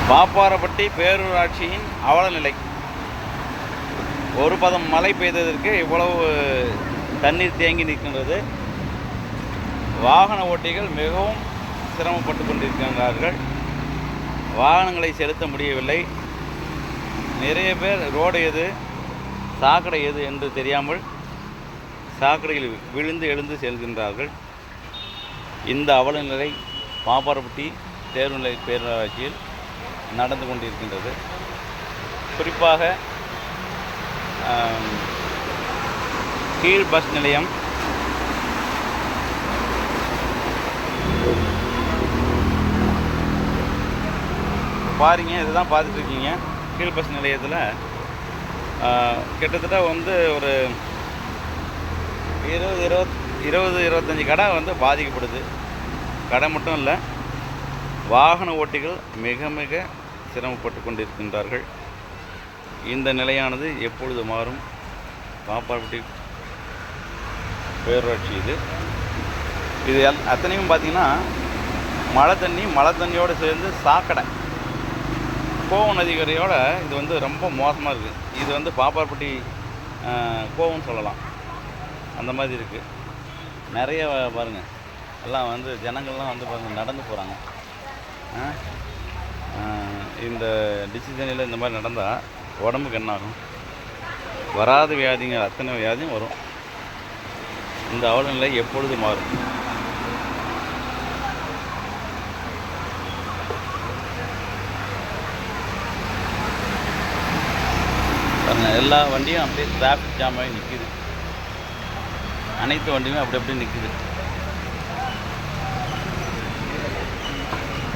பாப்பாரப்பட்டி பேரூராட்சியின் அவலநிலை. ஒரு பதம் மழை பெய்ததற்கு இவ்வளவு தண்ணீர் தேங்கி நிற்கின்றது. வாகன ஓட்டிகள் மிகவும் சிரமப்பட்டு கொண்டிருக்கின்றார்கள். வாகனங்களை செலுத்த முடியவில்லை. நிறைய பேர் ரோடு எது சாக்கடை எது என்று தெரியாமல் சாக்கடையில் விழுந்து எழுந்து செல்கின்றார்கள். இந்த அவலநிலை பாப்பாரப்பட்டி தேர்வுநிலை பேரூராட்சியில் நடந்து கொண்டிருக்கின்றது. குறிப்பாக கீழ் பஸ் நிலையம், பாருங்க, இதுதான் பார்த்துட்ருக்கீங்க. கீழ் பஸ் நிலையத்தில் கிட்டத்தட்ட ஒரு 20-25 கடை பாதிக்கப்படுது. கடை மட்டும் இல்லை, வாகன ஓட்டிகள் மிக மிக சிரமப்பட்டு கொண்டிருக்கின்றார்கள். இந்த நிலையானது எப்பொழுது மாறும்? பாப்பாரப்பட்டி பேரூராட்சி இது அத்தனையும் பார்த்திங்கன்னா மழை தண்ணியோடு சேர்ந்து சாக்கடை, கோவம் நதிக்கரையோடு இது ரொம்ப மோசமாக இருக்குது. இது பாப்பாரப்பட்டி கோவம்னு சொல்லலாம். அந்த மாதிரி இருக்குது. நிறைய பாருங்கள், எல்லாம் ஜனங்கள்லாம் பாருங்கள் நடந்து போகிறாங்க. இந்த டிசிஷனில் இந்த மாதிரி நடந்தால் உடம்புக்கு என்னாகும்? வராத வியாதிங்க, அத்தனை வியாதியும் வரும். இந்த அவலநிலை எப்பொழுது மாறும்? எல்லா வண்டியும் அப்படியே டிராஃபிக் ஜாம் ஆகி நிற்கிது. அனைத்து வண்டியுமே அப்படி நிற்கிது.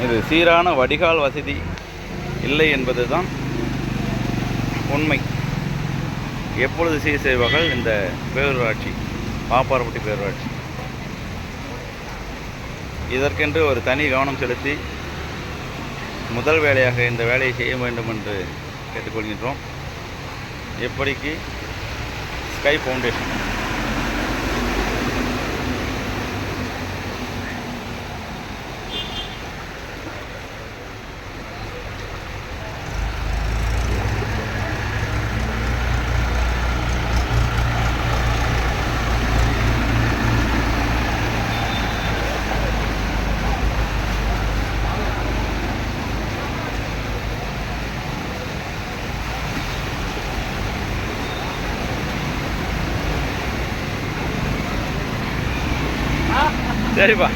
இது சீரான வடிகால் வசதி இல்லை என்பது தான் உண்மை. எப்பொழுது சீர் செய்வார்கள் இந்த பேரூராட்சி, பாப்பாரப்பட்டி பேரூராட்சி? இதற்கென்று ஒரு தனி கவனம் செலுத்தி முதல் வேலையாக இந்த வேலையை செய்ய வேண்டும் என்று கேட்டுக்கொள்கின்றோம். எப்படிக்கு ஸ்கை ஃபவுண்டேஷன். சரிப்பா.